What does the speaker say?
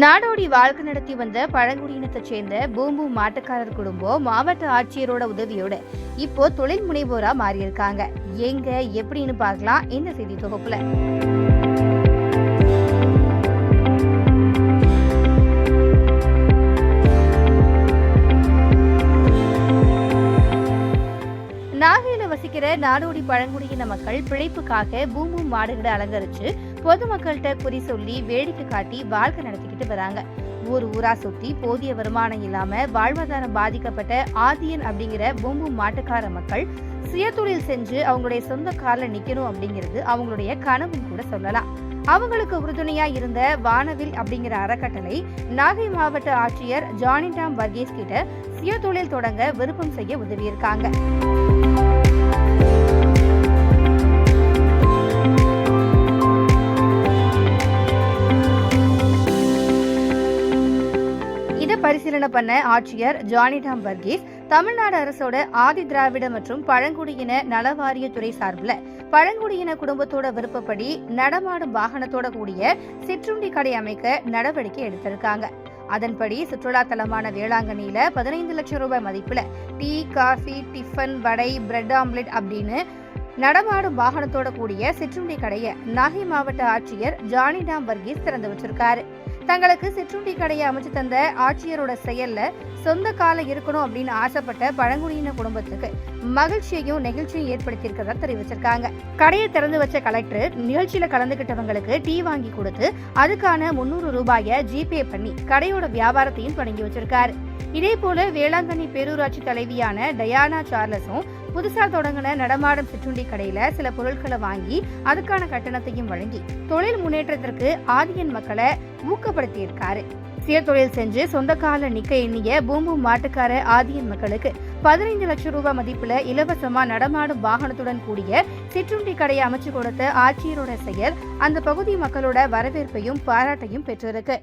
நாடோடி வாழ்க்கை நடத்தி வந்த பழங்குடியினத்தைச் சேர்ந்த பூம்பு மாட்டுக்காரர் குடும்பம் மாவட்ட ஆட்சியரோட உதவியோட இப்போ தொழில் முனைவோரா மாறியிருக்காங்க. எங்க எப்படின்னு பார்க்கலாம் இந்த செய்தி தொகுப்புல. நாகையில வசிக்கிற நாடோடி பழங்குடியின மக்கள் பிழைப்புக்காக பூம்பு மாடுகளை அலங்கரிச்சு பொதுமக்கள்கிட்ட குறி சொல்லி வேடிக்கை காட்டி வாழ்க்கை நடத்திக்கிட்டு வராங்க. ஊரா சுத்தி போதிய வருமானம் இல்லாம வாழ்வாதாரம் பாதிக்கப்பட்ட ஆதியன் அப்படிங்கிற பூம்பு மாட்டுக்கார மக்கள் சுயதொழில் செஞ்சு அவங்களுடைய சொந்த காலில் நிக்கணும் அப்படிங்கிறது அவங்களுடைய கனவும் கூட சொல்லலாம். அவங்களுக்கு உறுதுணையா இருந்த வானவில் அப்படிங்கிற அறக்கட்டளை நாகை மாவட்ட ஆட்சியர் ஜானிடாம் வர்கீஸ் கிட்ட சுயதொழில் தொடங்க விருப்பம் செய்ய உதவியிருக்காங்க. இதை பரிசீலனை பண்ண ஆட்சியர் ஜானிடாம் வர்கீஸ் தமிழ்நாடு அரசோட ஆதி திராவிட மற்றும் பழங்குடியின நலவாரிய துறை சார்பில் பழங்குடியின குடும்பத்தோட விருப்பப்படி நடமாடும் வாகனத்தோட கூடிய சிற்றுண்டி கடை அமைக்க நடவடிக்கை எடுத்திருக்காங்க. அதன்படி சுற்றுலா தலமான வேளாங்கண்ணியில 15 லட்சம் ரூபாய் மதிப்புல டீ, காஃபி, டிஃபன், வடை, பிரெட் ஆம்லெட் அப்படின்னு நடமாடும் வாகனத்தோட கூடிய சிற்றுண்டி கடையை நாகை மாவட்ட ஆட்சியர் ஜானிடாம் வர்கீஸ் திறந்து வச்சிருக்காரு. தங்களுக்கு சிற்றுண்டி கடையை அமைச்சு தந்த ஆட்சியரோட செயல்ல சொந்த கால இருக்கணும் அப்படின்னு ஆசைப்பட்ட பழங்குடியின குடும்பத்துக்கு மகிழ்ச்சியையும் நெகிழ்ச்சியும் ஏற்படுத்தியிருக்கிறதா தெரிவிச்சிருக்காங்க. கடையை திறந்து வச்ச கலெக்டர் நிகழ்ச்சியில கலந்துகிட்டவங்களுக்கு டீ வாங்கி கொடுத்து அதுக்கான 300 ரூபாயை ஜிபே பண்ணி கடையோட வியாபாரத்தையும் தொடங்கி வச்சிருக்காரு. இதே போல வேளாங்கண்ணி பேரூராட்சி தலைவியான டயானா சார்லஸும் புதுசா தொடங்கின நடமாடும் சிற்றுண்டி கடையில சில பொருட்களை வாங்கி அதுக்கான கட்டணத்தையும் வழங்கி தொழில் முன்னேற்றத்திற்கு ஆதியன் மக்களை ஊக்கப்படுத்தி இருக்காரு. சுயதொழில் செஞ்சு சொந்த கால நிக்க எண்ணிய பூம்பு மாட்டுக்கார ஆதியன் மக்களுக்கு 15 லட்சம் ரூபாய் மதிப்புல இலவசமா நடமாடும் வாகனத்துடன் கூடிய சிற்றுண்டி கடையை அமைச்சு கொடுத்த ஆட்சியரோட செயல் அந்த பகுதி மக்களோட வரவேற்பையும் பாராட்டையும் பெற்றிருக்கு.